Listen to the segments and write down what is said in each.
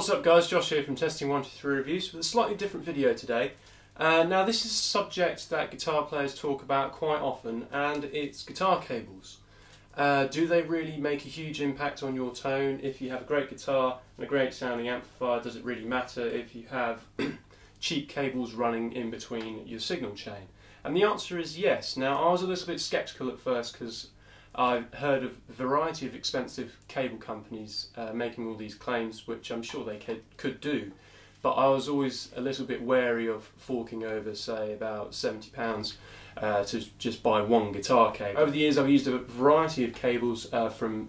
What's up guys, Josh here from Testing123 Reviews with a slightly different video today. Now this is a subject that guitar players talk about quite often, and it's guitar cables. Do they really make a huge impact on your tone? If you have a great guitar and a great sounding amplifier, does it really matter if you have cheap cables running in between your signal chain? And the answer is yes. Now I was a little bit sceptical at first because I've heard of a variety of expensive cable companies making all these claims, which I'm sure they could do, but I was always a little bit wary of forking over, say, about £70 to just buy one guitar cable. Over the years I've used a variety of cables from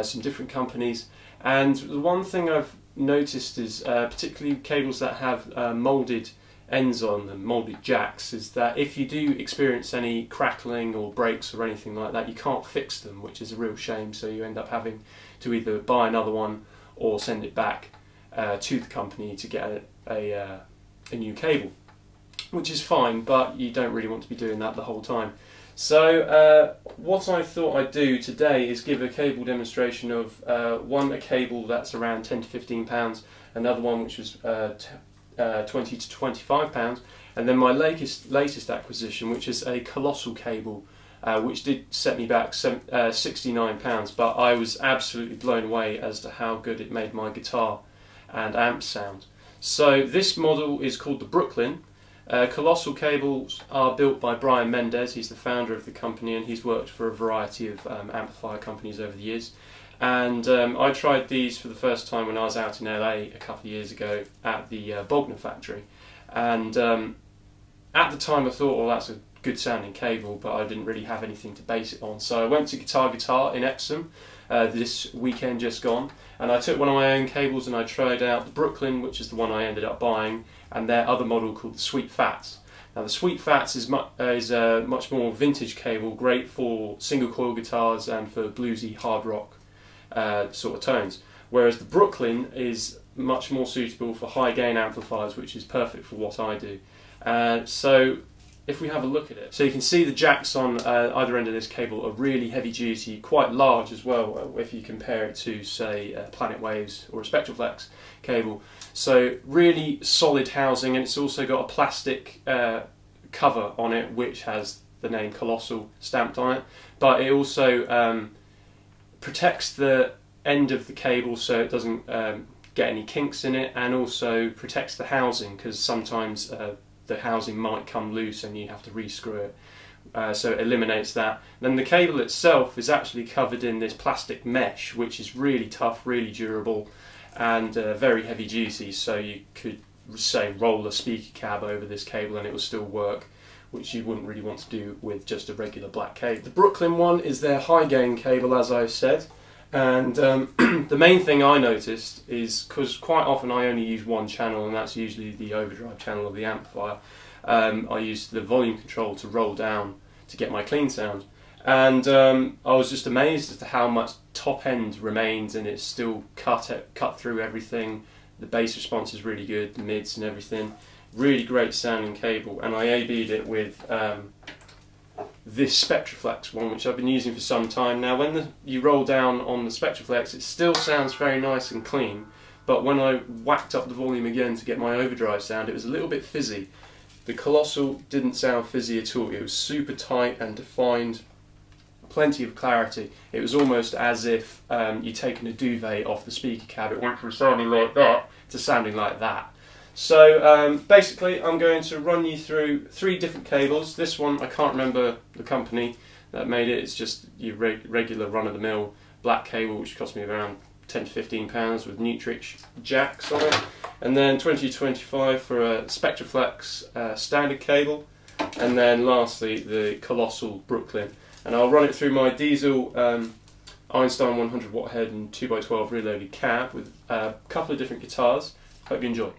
some different companies, and the one thing I've noticed is, particularly cables that have moulded ends on them, moulded jacks, is that if you do experience any crackling or breaks or anything like that, you can't fix them, which is a real shame, so you end up having to either buy another one or send it back to the company to get a new cable, which is fine, but you don't really want to be doing that the whole time. So what I thought I'd do today is give a cable demonstration of a cable that's around £10 to £15, another one which was £20 to £25, and then my latest acquisition, which is a Colossal cable, which did set me back £69, but I was absolutely blown away as to how good it made my guitar and amp sound. So this model is called the Brooklyn. Colossal cables are built by Brian Mendez. He's the founder of the company, and he's worked for a variety of amplifier companies over the years. And I tried these for the first time when I was out in LA a couple of years ago at the Bogner factory, and at the time I thought, well, that's a good sounding cable, but I didn't really have anything to base it on. So I went to Guitar in Epsom this weekend just gone, and I took one of my own cables and I tried out the Brooklyn, which is the one I ended up buying, and their other model called the Sweet Fats. Now the Sweet Fats is a much more vintage cable, great for single coil guitars and for bluesy hard rock sort of tones, whereas the Brooklyn is much more suitable for high gain amplifiers, which is perfect for what I do. So if we have a look at it, so you can see the jacks on either end of this cable are really heavy duty, quite large as well if you compare it to, say, Planet Waves or a Spectraflex cable. So really solid housing, and it's also got a plastic cover on it which has the name Colossal stamped on it, but it also protects the end of the cable so it doesn't get any kinks in it, and also protects the housing, because sometimes the housing might come loose and you have to re-screw it, so it eliminates that. Then the cable itself is actually covered in this plastic mesh, which is really tough, really durable, and very heavy duty, so you could, say, roll a speaker cab over this cable and it will still work, which you wouldn't really want to do with just a regular black cable. The Brooklyn one is their high gain cable, as I said, and the main thing I noticed is, because quite often I only use one channel, and that's usually the overdrive channel of the amplifier, I use the volume control to roll down to get my clean sound, and I was just amazed as to how much top end remains, and it's still cut through everything. The bass response is really good, the mids and everything. Really great sounding cable, and I A/B'd it with this Spectraflex one, which I've been using for some time now. When you roll down on the Spectraflex, it still sounds very nice and clean, but when I whacked up the volume again to get my overdrive sound, it was a little bit fizzy. The Colossal didn't sound fizzy at all. It was super tight and defined, plenty of clarity. It was almost as if you'd taken a duvet off the speaker cab. It went from sounding like that to sounding like that. So basically I'm going to run you through 3 different cables. This one, I can't remember the company that made it, it's just your regular run-of-the-mill black cable, which cost me around £10 to £15 with Nutrix jacks on it, and then 20 to 25 for a Spectraflex Standard cable, and then lastly the Colossal Brooklyn. And I'll run it through my diesel Einstein 100 watt head and 2x12 rear loaded cab with a couple of different guitars. Hope you enjoy.